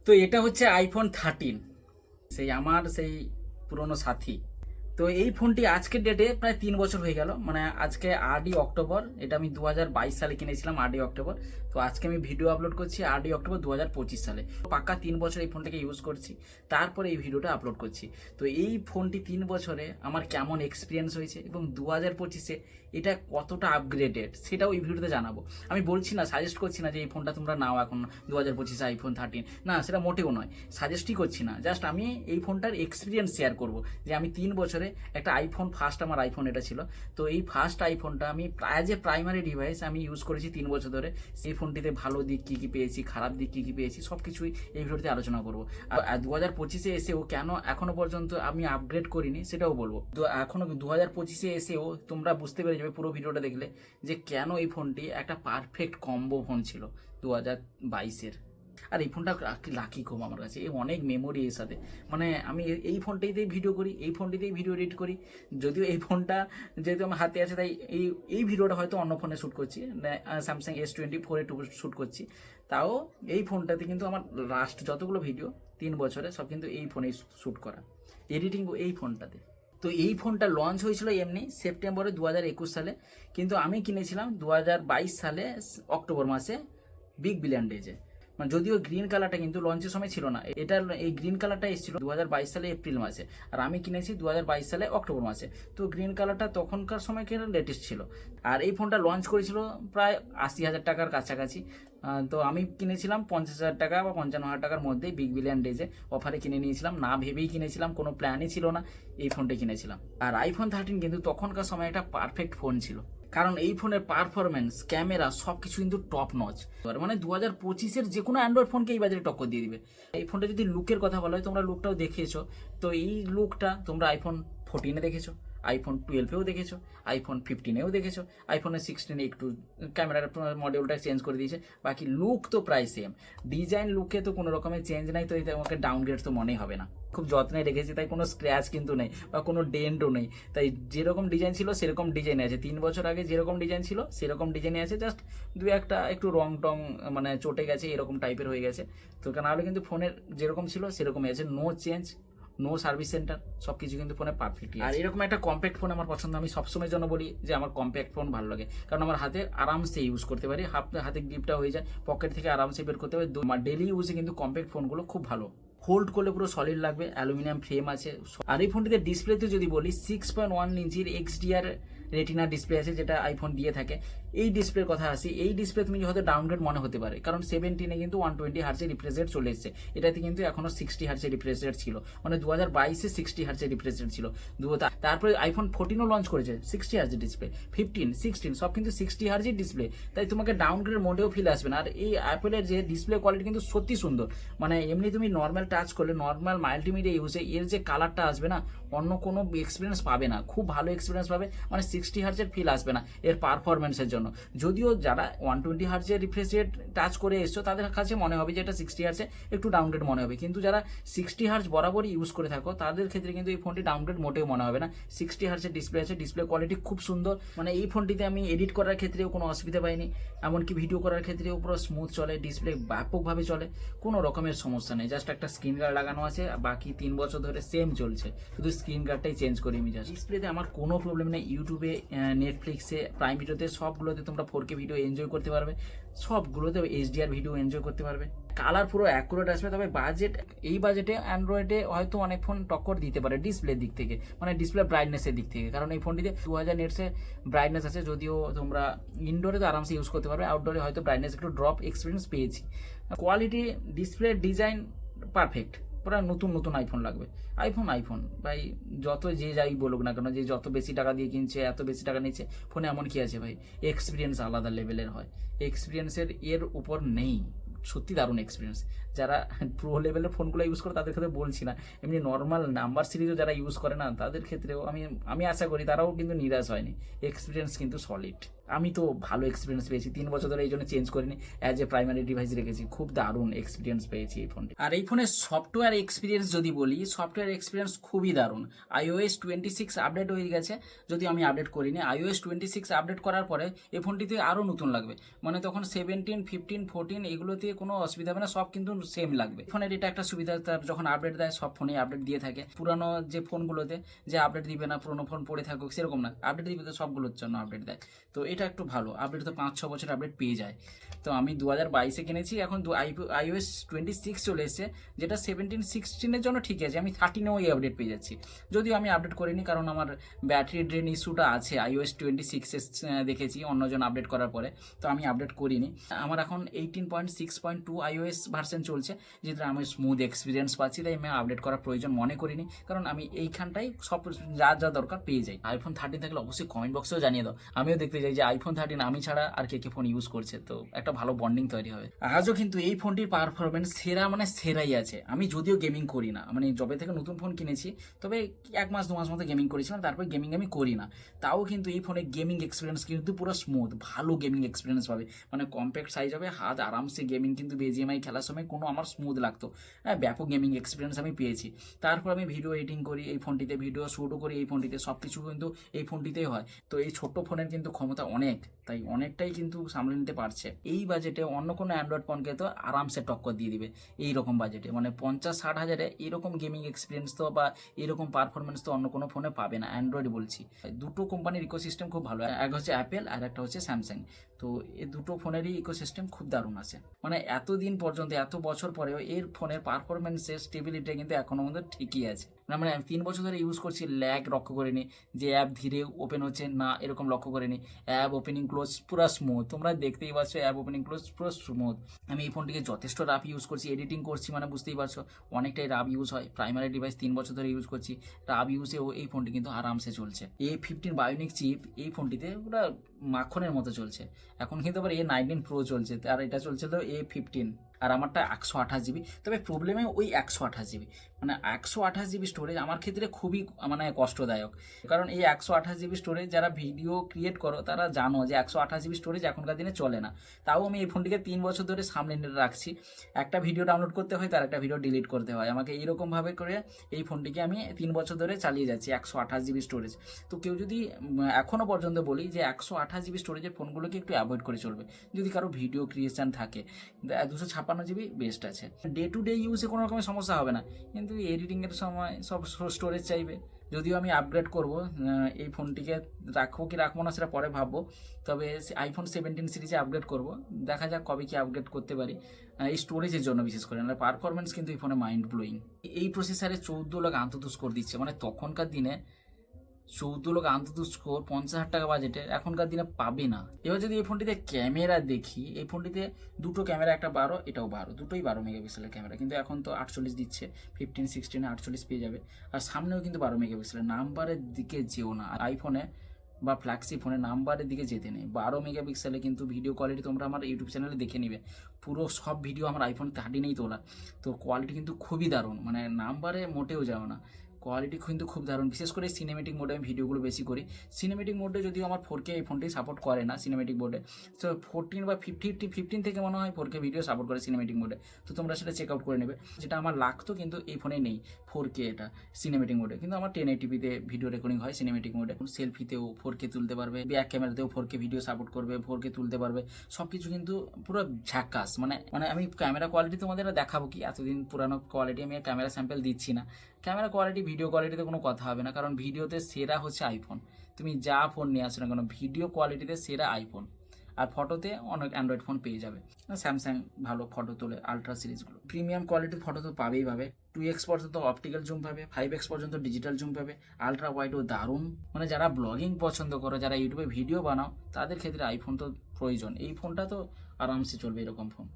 তো এটা হচ্ছে আইফোন 13, সেই আমার সেই পুরনো সাথী। তো এই ফোনটি আজকের ডেটে প্রায় 3 বছর হয়ে গেল, মানে আজকে 8ই অক্টোবর, এটা আমি 2022 সালে কিনেছিলাম 8ই অক্টোবর। তো আজকে আমি ভিডিও আপলোড করছি 8ই অক্টোবর 2025 সালে। পাক্কা 3 বছর এই ফোনটাকে ইউজ করছি, তারপরে এই ভিডিওটা আপলোড করছি। তো এই ফোনটি 3 বছরে আমার কেমন এক্সপিরিয়েন্স হয়েছে এবং 2025-এ এটা কতটা আপগ্রেডেড সেটাও এই ভিডিওতে জানাবো। আমি বলছি না, সাজেস্ট করছি না যে এই ফোনটা তোমরা নাও এখন 2025-এ আইফোন 13, না সেটা মোটেও নয়, সাজেস্টই করছি না। জাস্ট আমি এই ফোনটার এক্সপিরিয়েন্স শেয়ার করব যে আমি 3 বছরে একটা আইফোন, ফার্স্ট আমার আইফোন এটা ছিল। তো এই ফার্স্ট আইফোনটা আমি অ্যাজ এ প্রাইমারি ডিভাইস আমি ইউজ করেছি 3 বছর ধরে। সেই ফোনটিতে ভালো দিক কী কী পেয়েছি, খারাপ দিক কী কী পেয়েছি, সব কিছুই এই ভিডিওতে আলোচনা করবো। আর 2025-এ এসেও কেন এখনো পর্যন্ত আমি আপগ্রেড করিনি সেটাও বলবো। তো এখনো 2025-এ এসেও তোমরা বুঝতে পেরে যাবে পুরো ভিডিওটা দেখলে যে কেন এই ফোনটি একটা পারফেক্ট কম্বো ফোন ছিল 2022-এর। আর এই ফোনটা লাকি খুব আমার কাছে, এই অনেক মেমোরি এর সাথে। মানে আমি এই ফোনটাতেই ভিডিও করি, এই ফোনটিতেই ভিডিও এডিট করি। যদিও এই ফোনটা যেহেতু আমার হাতে আছে, তাই এই ভিডিওটা হয়তো অন্য ফোনে শ্যুট করছি, স্যামসাং S24 শ্যুট করছি। তাও এই ফোনটাতে কিন্তু আমার লাস্ট যতগুলো ভিডিও 3 বছরে সব কিন্তু এই ফোনেই শ্যুট করা, এডিটিং এই ফোনটাতে। তো এই ফোনটা লঞ্চ হয়েছিল এমনি সেপ্টেম্বরে 2021 সালে, কিন্তু আমি কিনেছিলাম 2022 সালে অক্টোবর মাসে, বিগ বিলিয়ন ডেজে। মানে যদিও গ্রিন কালারটা কিন্তু লঞ্চের সময় ছিল না, এটা এই গ্রিন কালারটা এসেছিল 2022 সালে এপ্রিল মাসে, আর আমি কিনেছি 2022 সালে অক্টোবর মাসে। তো গ্রিন কালারটা তখনকার সময় কিন্তু লেটেস্ট ছিল। আর এই ফোনটা লঞ্চ করেছিল প্রায় 80,000 টাকার কাছাকাছি। তো আমি কিনেছিলাম 50,000 টাকা বা 55,000 টাকার মধ্যেই, বিগ বিলিয়ন ডেজে অফারে কিনে নিয়েছিলাম, না ভেবেই কিনেছিলাম, কোনো প্ল্যানই ছিল না, এই ফোনটা কিনেছিলাম। আর আইফোন 13 কিন্তু তখনকার সময় একটা পারফেক্ট ফোন ছিল, কারণ এই ফোনের পারফরমেন্স, ক্যামেরা সব কিছু কিন্তু টপ নচ। মানে 2025-এর যে কোনো অ্যান্ড্রয়েড ফোনকে এই বাজারে টক্কর দিয়ে দিবে। এই ফোনটা যদি লুকের কথা বলা হয়, তোমরা লুকটাও দেখেছো। তো এই লুকটা তোমরা আইফোন 14-এ দেখেছো, আইফোন 12-এও দেখেছো, আইফোন 15-এও দেখেছো, আইফোনের 16-এ একটু ক্যামেরার মডিউলটা চেঞ্জ করে দিয়েছে। বাকি লুক তো প্রায় সেম, ডিজাইন লুকে তো কোনো রকমের চেঞ্জ নাই। তো এটা আমাকে ডাউনগ্রেড তো মনেই হবে না। খুব যত্নে রেখেছি, তাই কোনো স্ক্র্যাচ কিন্তু নেই বা কোনো ডেন্টও নেই। তাই যেরকম ডিজাইন ছিল সেরকম ডিজাইনে আছে, 3 বছর আগে যেরকম ডিজাইন ছিল সেরকম ডিজাইনে আছে। জাস্ট দু একটা একটু রং টং মানে চটে গেছে, এরকম টাইপের হয়ে গেছে। তো নাহলে কিন্তু ফোনের যেরকম ছিল সেরকমই আছে, no change, no service centre, সব কিছু কিন্তু ফোনে পারফেক্টলি। আর এরকম একটা কম্প্যাক্ট ফোন আমার পছন্দ। আমি সবসময়ের জন্য বলি যে আমার কম্প্যাক্ট ফোন ভালো লাগে, কারণ আমার হাতে আরামসে ইউজ করতে পারি, হাতে গ্রিপটা হয়ে যায়, পকেট থেকে আরামসে বের করতে পারি। ডেলি ইউজে কিন্তু কম্প্যাক্ট ফোনগুলো খুব ভালো, হোল্ড করলে পুরো সলিড লাগবে, অ্যালুমিনিয়াম ফ্রেম আছে। আর এই ফোনটিতে ডিসপ্লেতে যদি বলি 6.1 ইঞ্চির XDR রেটিনা ডিসপ্লে আছে, যেটা আইফোন দিয়ে থাকে। এই ডিসপ্লের কথা আসি, এই ডিসপ্লে তুমি হয়তো ডাউনগ্রেড মনে হতে পারে, কারণ 17-এ কিন্তু 120 হার্জের রিফ্রেশ রেট চলে এসেছে, এটাতে কিন্তু এখনো 60 হার্জের রিফ্রেশ রেট ছিল। মানে 2022-এ 60 হার্জের রিফ্রেশ রেট ছিল। তারপরে আইফোন 14-ও লঞ্চ করেছে 60 হার্জের ডিসপ্লে, 15, 16 সব কিন্তু 60 হার্জের ডিসপ্লে। তাই তোমাকে ডাউনগ্রেড মোডেও ফিল আসবে না। আর এই অ্যাপেলের যে ডিসপ্লে কোয়ালিটি কিন্তু সত্যি সুন্দর। মানে এমনি তুমি নর্মাল টাচ করলে, নর্মাল মাল্টিমিডিয়া ইউজে এর যে কালারটা আসবে না, অন্য কোনো এক্সপিরিয়েন্স পাবে না, খুব ভালো এক্সপিরিয়েন্স পাবে। মানে 60 হার্জের ফিল আসবে না এর পারফরমেন্সের জন্য। যদিও যারা 120 হার্জের রিফ্রেশ রেট টাচ করে এসছো, তাদের কাছে মনে হবে যে এটা 60 হার্জে একটু ডাউনগ্রেড মনে হবে, কিন্তু যারা 60 হার্জ বরাবরই ইউজ করে থাকো তাদের ক্ষেত্রে কিন্তু এই ফোনটি ডাউনগ্রেড মোটেও মনে হবে না। 60 হার্জের ডিসপ্লে আছে, ডিসপ্লে কোয়ালিটি খুব সুন্দর। মানে এই ফোনটিতে আমি এডিট করার ক্ষেত্রেও কোনো অসুবিধা পাইনি, এমনকি ভিডিও করার ক্ষেত্রেও পুরো স্মুথ চলে, ডিসপ্লে ব্যাপকভাবে চলে, কোনো রকমের সমস্যা নেই। জাস্ট একটা স্ক্রিন গার্ড লাগানো আছে, বাকি 3 বছর ধরে সেম চলছে, শুধু স্ক্রিন গার্ডটাই চেঞ্জ করি আমি। জাস্ট ডিসপ্লেতে আমার কোনো প্রবলেম নেই। ইউটিউবে, নেটফ্লিক্সে, প্রাইম ভিডিওতে সবগুলোতে তোমরা 4K ভিডিও এনজয় করতে পারবে, সবগুলোতে HDR ভিডিও এনজয় করতে পারবে। কালার পুরো অ্যাকুরেট আসবে। তবে বাজেট, এই বাজেটে অ্যান্ড্রয়েডে হয়তো অনেক ফোন টক্কর দিতে পারে ডিসপ্লের দিক থেকে, মানে ডিসপ্লে ব্রাইটনেসের দিক থেকে, কারণ এই ফোনটিতে 2000 নিটসে ব্রাইটনেস আছে। যদিও তোমরা ইনডোরে তো আরামসে ইউজ করতে পারবে, আউটডোরে হয়তো ব্রাইটনেস একটু ড্রপ এক্সপিরিয়েন্স পেয়েছি। কোয়ালিটি, ডিসপ্লে, ডিজাইন পারফেক্ট, পুরো নতুন নতুন আইফোন লাগবে। আইফোন ভাই, যত যে যাই বলুক না কেন, যে যত বেশি টাকা দিয়ে কিনছে, এত বেশি টাকা নিচ্ছে, ফোনে এমন কি আছে ভাই, এক্সপিরিয়েন্স আলাদা লেভেলের হয়, এক্সপিরিয়েন্সের এর উপর নেই। সত্যি দারুণ এক্সপিরিয়েন্স। যারা প্রো লেভেলের ফোনগুলো ইউজ করে তাদের ক্ষেত্রে বলছি না, এমনি নর্মাল নাম্বার সিরিজও যারা ইউজ করে না, তাদের ক্ষেত্রেও আমি আশা করি তারাও কিন্তু নিরাশ হয়নি, এক্সপিরিয়েন্স কিন্তু সলিড। আমি তো ভালো এক্সপিরিয়েন্স পেয়েছি 3 বছর ধরে, এই জন্য চেঞ্জ করিনি, অ্যাজ এ প্রাইমারি ডিভাইস রেখেছি। খুব দারুণ এক্সপিরিয়েন্স পেয়েছি এই ফোনটি। আর এই ফোনের সফটওয়্যার এক্সপিরিয়েন্স যদি বলি, সফটওয়্যার এক্সপিরিয়েন্স খুবই দারুণ। iOS 26 আপডেট হয়ে গেছে, যদিও আমি আপডেট করিনি। iOS 26 আপডেট করার পরে এই ফোনটিতে আরও নতুন লাগবে, মানে তখন 17, 15, 14 এগুলোতে কোনো অসুবিধা হবে না, সব কিন্তু সেম লাগবে। ফোনের এটা একটা সুবিধা, তার যখন আপডেট দেয় সব ফোনেই আপডেট দিয়ে থাকে। পুরানো যে ফোনগুলোতে যে আপডেট দিবে না, পুরোনো ফোন পড়ে থাকুক সেরকম না, আপডেট দিবে তো সবগুলোর জন্য আপডেট দেয়। তো এটা একটু ভালো, আপডেট তো 5-6 বছর আপডেট পেয়ে যায়। তো আমি 2022-এ কিনেছি, এখন iOS 26 চলে এসেছে, যেটা 17, 16-এর জন্য ঠিক আছে। আমি 13-এও এই আপডেট পেয়ে যাচ্ছি, যদিও আমি আপডেট করিনি, কারণ আমার ব্যাটারি ড্রেন ইস্যুটা আছে iOS 26-এ দেখেছি অন্যজন আপডেট করার পরে, তো আমি আপডেট করিনি। আমার এখন 18.6.2 iOS ভার্সন চলছে, যেটা আমি স্মুথ এক্সপিরিয়েন্স পাচ্ছি, তাই আমি আপডেট করার প্রয়োজন মনে করিনি, কারণ আমি এইখানটাই সব যা যা দরকার পেয়ে যাই। iPhone 13 থাকলে অবশ্যই কমেন্ট বক্সেও জানিয়ে দাও, আমিও দেখতে চাই যে iPhone 13 আমি ছাড়া আর কে কে ফোন ইউজ করছে, তো একটা ভালো বন্ডিং তৈরি হবে। আজও কিন্তু এই ফোনটির পারফরমেন্স সেরা, মানে সেরাই আছে। আমি যদিও গেমিং করি না, মানে যবে থেকে নতুন ফোন কিনেছি, তবে 1 মাস 2 মাস মতো গেমিং করেছিলাম, তারপর গেমিং আমি করি না, তাও কিন্তু এই ফোনে গেমিং এক্সপিরিয়েন্স কিন্তু পুরো স্মুথ, ভালো গেমিং এক্সপিরিয়েন্স পাবে। মানে কম্প্যাক্ট সাইজ হবে, হাত আরামসে গেমিং কিন্তু BGMI খেলার সময় কোনো আমার স্মুথ লাগতো, হ্যাঁ ব্যাপক গেমিং এক্সপিরিয়েন্স আমি পেয়েছি। তারপর আমি ভিডিও এডিটিং করি এই ফোনটিতে, ভিডিও শ্যুটও করি এই ফোনটিতে, সব কিছু কিন্তু এই ফোনটিতেই হয়। তো এই ছোট্ট ফোনের কিন্তু ক্ষমতা অনেক, তাই অনেকটাই কিন্তু সামলে নিতে পারছে। এই বাজেটে অন্য কোনো অ্যান্ড্রয়েড ফোনকে তো আরামসে টক্কর দিয়ে দিবে এই রকম বাজেটে, মানে 50-60 হাজারে এরকম গেমিং এক্সপিরিয়েন্স তো বা এরকম পারফরমেন্স তো অন্য কোনো ফোনে পাবে না, অ্যান্ড্রয়েড বলছি। দুটো কোম্পানির ইকোসিস্টেম খুব ভালো, এক হচ্ছে অ্যাপেল আর একটা হচ্ছে স্যামসাং। তো এই দুটো ফোনেরই ইকোসিস্টেম খুব দারুণ আছে, মানে এতদিন পর্যন্ত এত বছর পরেও এর ফোনের পারফরমেন্সের স্টেবিলিটি কিন্তু এখনো মধ্যে ঠিকই আছে। মানে 3 বছর ধরে ইউজ করছি, ল্যাগ লক্ষ্য করিনি, যে অ্যাপ ধীরে ওপেন হচ্ছে না এরকম লক্ষ্য করিনি। অ্যাপ ওপেনিং ক্লোজ পুরো স্মুথ, তোমরা দেখতেই পাচ্ছ অ্যাপ ওপেনিং ক্লোজ পুরো স্মুথ। আমি এই ফোনটিকে যথেষ্ট রাফ ইউজ করছি, এডিটিং করছি, মানে বুঝতেই পারছো অনেকটাই রাফ ইউজ হয়। প্রাইমারি ডিভাইস 3 বছর ধরে ইউজ করছি, রাফ ইউজেও এই ফোনটি কিন্তু আরামসে চলছে। A15 বায়োনিক চিপ এই ফোনটিতে পুরো মাখনের মতো চলছে। এখন কিন্তু আবার A19 প্রো চলছে, আর এটা চলছিল A15, আর আমারটা 128 GB। তবে প্রবলেমে ওই 128 GB, মানে 128 GB স্টোরেজ আমার ক্ষেত্রে খুবই মানে কষ্টদায়ক, কারণ এই 128 GB স্টোরেজ যারা ভিডিও ক্রিয়েট করো তারা জানো যে 128 GB স্টোরেজ এখনকার দিনে চলে না। তাও আমি এই ফোনটিকে 3 বছর ধরে সামনে রাখছি, একটা ভিডিও ডাউনলোড করতে হয়, তার একটা ভিডিও ডিলিট করতে হয় আমাকে, এইরকমভাবে করে এই ফোনটিকে আমি 3 বছর ধরে চালিয়ে যাচ্ছি 128 GB স্টোরেজ। তো কেউ যদি এখনও পর্যন্ত বলি যে 128 GB স্টোরেজের ফোনগুলোকে একটু অ্যাভয়েড করে চলবে, যদি কারো ভিডিও ক্রিয়েশন থাকে। 256 GB বেস্ট আছে, ডে টু ডে ইউজে কোনো রকমের সমস্যা হবে না, কিন্তু এডিটিংয়ের সময় সব স্টোরেজ চাইবে। যদিও আমি আপগ্রেড করব, এই ফোনটিকে রাখবো কি রাখবো না সেটা পরে ভাববো, তবে iPhone 17 সিরিজে আপগ্রেড করব, দেখা যাক কবে কি আপগ্রেড করতে পারি, এই স্টোরেজের জন্য বিশেষ করে। না পারফরমেন্স কিন্তু এই ফোনে মাইন্ড ব্লোয়িং। এই প্রসেসারে 14 লাখ আন্তঃ স্কোর দিচ্ছে, মানে তখনকার দিনে 14 লাখ আন্তঃ স্কোর 50,000 টাকা বাজেটে এখনকার দিনে পাবে না। এবার যদি এই ফোনটিতে ক্যামেরা দেখি, এই ফোনটিতে দুটো ক্যামেরা, একটা 12, এটাও 12, দুটোই 12 মেগাপিক্সেলের ক্যামেরা, কিন্তু এখন তো 48 দিচ্ছে, 15, 16-এ 48 পেয়ে যাবে। আর সামনেও কিন্তু 12 মেগাপিক্সেলের। নাম্বারের দিকে যেও না আইফোনে বা ফ্ল্যাগশিপ ফোনে, নাম্বারের দিকে যেতে নেই। 12 মেগাপিক্সেলে কিন্তু ভিডিও কোয়ালিটি তোমরা আমার ইউটিউব চ্যানেলে দেখে নিবে, পুরো সব ভিডিও আমার iPhone 13-এই তোলা, তো কোয়ালিটি কিন্তু খুবই দারুণ, মানে নাম্বারে মোটেও যাও না, কোয়ালিটি কিন্তু খুব দারুণ। বিশেষ করে সিনেমেটিক মোডে আমি ভিডিওগুলো বেশি করি। সিনেমেটিক মোডে যদিও আমার 4K এই ফোনটি সাপোর্ট করে না সিনেমেটিক মোডে, তো 14 বা 15 থেকে মনে হয় 4K ভিডিও সাপোর্ট করে সিনেমেটিক মোডে, তো তোমরা সেটা চেক আউট করে নেবে। যেটা আমার লাগতো কিন্তু এই ফোনে নেই 4K, এটা সিনেমেটিক মোডে, কিন্তু আমার 1080p-তে ভিডিও রেকর্ডিং হয় সিনেমেটিক মোডে। সেলফিতেও 4K তুলতে পারবে, ব্যাক ক্যামেরাতেও 4K ভিডিও সাপোর্ট করবে, 4K তুলতে পারবে, সব কিছু কিন্তু পুরো ঝাক্কাস। মানে আমি ক্যামেরা কোয়ালিটি তোমাদের দেখাবো কি, এতদিন পুরানো কোয়ালিটি আমি ক্যামেরা স্যাম্পল দিচ্ছি না। ক্যামেরা কোয়ালিটি ভিডিও কোয়ালিটিতে কোনো কথা হবে না, কারণ ভিডিওতে সেরা হচ্ছে আইফোন। তুমি যা ফোন নিয়ে আসো না কেন, ভিডিও কোয়ালিটিতে সেরা আইফোন। আর ফটোতে অনেক অ্যান্ড্রয়েড ফোন পেয়ে যাবে, স্যামসাং ভালো ফটো তোলে, আলট্রা সিরিজগুলো প্রিমিয়াম কোয়ালিটির ফটো তো পাবেই পাবে। 2x পর্যন্ত অপটিক্যাল জুম পাবে, 5x পর্যন্ত ডিজিটাল জুম পাবে, আলট্রা ওয়াইডও দারুণ। মানে যারা ব্লগিং পছন্দ করো, যারা ইউটিউবে ভিডিও বানাও, তাদের ক্ষেত্রে আইফোন তো প্রয়োজন। এই ফোনটা তো আরামসে চলবে এরকম ফোন,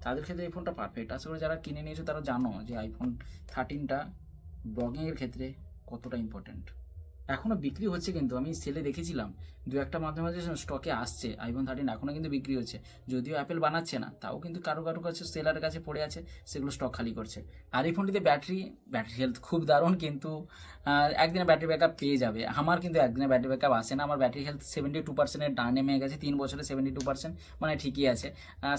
তাদের ক্ষেত্রে এই ফোনটা পারফেক্ট। আশা করি যারা কিনে নিয়েছো তারা জানো যে iPhone 13টা ব্লগিংয়ের ক্ষেত্রে কতটা ইম্পর্টেন্ট। এখনো বিক্রি হচ্ছে, কিন্তু আমি সেলে দেখেছিলাম দু একটা মাঝে মাঝে স্টকে আসছে আইফোন 13 এখনো কিন্তু বিক্রি হচ্ছে। যদিও অ্যাপেল বানাচ্ছে না, তাও কিন্তু কারো কারো কাছে সেলারের কাছে পড়ে আছে, সেগুলো স্টক খালি করছে। আর এই ফোনটিতে ব্যাটারি হেলথ খুব দারুণ, কিন্তু একদিনে ব্যাটারি ব্যাকআপ পেয়ে যাবে। আমার কিন্তু একদিনে ব্যাটারি ব্যাকআপ আসে না, আমার ব্যাটারি হেলথ 72%-এর ডান নেমে গেছে, 3 বছরে 72%, মানে ঠিকই আছে।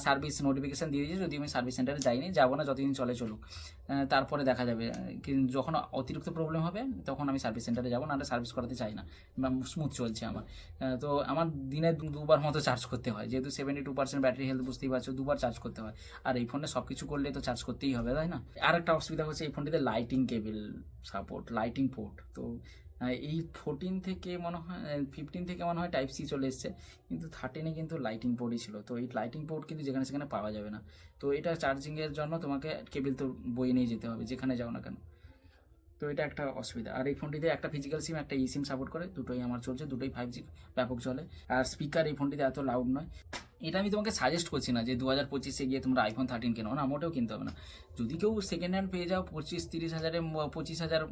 সার্ভিস নোটিফিকেশান দিয়ে দিয়েছে, যদি আমি সার্ভিস সেন্টারে যাইনি, যাবো না, যতদিন চলে চলুক, তারপরে দেখা যাবে। কিন্তু যখন অতিরিক্ত প্রবলেম হবে তখন আমি সার্ভিস সেন্টারে যাবো, নাহলে সার্ভিস করাতে চাই না, স্মুথ চলছে আমার। তো আমার দিনে দুবার মতো চার্জ করতে হয়, যেহেতু 72% ব্যাটারি হেলথ, বুঝতেই পারছো, দুবার চার্জ করতে হয়। আর এই ফোনে সব কিছু করলে তো চার্জ করতেই হবে, তাই না? আর একটা অসুবিধা হচ্ছে এই ফোনটিতে লাইটিং কেবল সাপোর্ট, লাইটিং পোর্ট। তো এই 14 থেকে মনে হয়, 15 থেকে মনে হয় টাইপ সি চলে এসছে, কিন্তু 13-এ কিন্তু লাইটিং পোর্টই ছিল। তো এই লাইটিং পোর্ট কিন্তু যেখানে সেখানে পাওয়া যাবে না। তো এটা চার্জিংয়ের জন্য তোমাকে কেবল তো বয়ে নিয়ে যেতে হবে যেখানে যাও না কেন। তো এটা একটা অসুবিধা। আর এই ফোনটিতে একটা ফিজিক্যাল সিম, একটা ই সিম সাপোর্ট করে, দুটোই আমার চলছে, দুটোই 5G ব্যাপক চলে। আর স্পিকার এই ফোনটিতে এত লাউড নয়। এটা আমি তোমাকে সাজেস্ট করছি না যে 2025-এ গিয়ে তোমরা আইফোন 13 কেনো, না, মোটেও কিনতে হবে না। যদি কেউ সেকেন্ড হ্যান্ড পেয়ে যাও 25-30 হাজারে, 25,000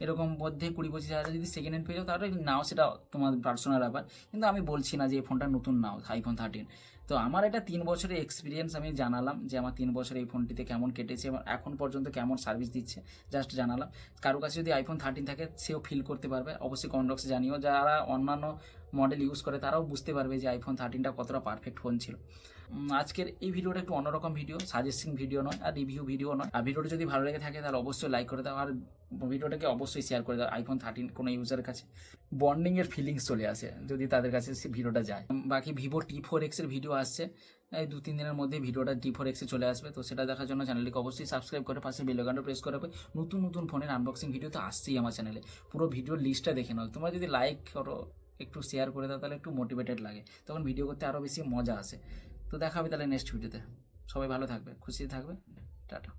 এরকম মধ্যে, 20-25 হাজার যদি সেকেন্ড হ্যান্ড পেয়ে যাও, তাহলে নাও, সেটা তোমার পার্সোনাল ব্যাপার। কিন্তু আমি বলছি না যে এই ফোনটা নতুন নাও, আইফোন 13। তো আমার এটা 3 বছরের এক্সপিরিয়েন্স, আমি জানালাম যে আমার 3 বছর এই ফোনটিতে কেমন কেটেছে এবং এখন পর্যন্ত কেমন সার্ভিস দিচ্ছে, জাস্ট জানালাম। কারো কাছে যদি আইফোন 13 থাকে, সেও ফিল করতে পারবে, অবশ্যই কমেন্ট বক্সে জানিও। যারা অন্যান্য মডেল ইউজ করে তারাও বুঝতে পারবে যে আইফোন 13টা কতটা পারফেক্ট ফোন ছিল। আজকের এই ভিডিওটা একটু অন্যরকম ভিডিও, সাজেস্টিং ভিডিও নয় আর রিভিউ ভিডিও নয়। আর ভিডিওটা যদি ভালো লেগে থাকে তাহলে অবশ্যই লাইক করে দাও, আর ভিডিওটাকে অবশ্যই শেয়ার করে দাও। আইফোন 13 কোনো ইউজারের কাছে বন্ডিংয়ের ফিলিংস চলে আসে যদি তাদের কাছে ভিডিওটা যায়। বাকি ভিভো T4X এর ভিডিও আসছে, এই 2-3 দিনের মধ্যে ভিডিওটা T4X এ চলে আসবে। তো সেটা দেখার জন্য চ্যানেলটিকে অবশ্যই সাবস্ক্রাইব করে পাশে বেল আইকনটা প্রেস করে রাখবে। নতুন নতুন ফোনের আনবক্সিং ভিডিও তো আসছেই আমার চ্যানেলে, পুরো ভিডিওর লিস্টটা দেখে নাও। তোমরা যদি লাইক করো, একটু শেয়ার করে দাও, তাহলে একটু মোটিভেটেড লাগে, তখন ভিডিও করতে আরও বেশি মজা আসে। তো দেখা হবে তাহলে নেক্সট ভিডিওতে। সবাই ভালো থাকবে, খুশি থাকবে, টাটা।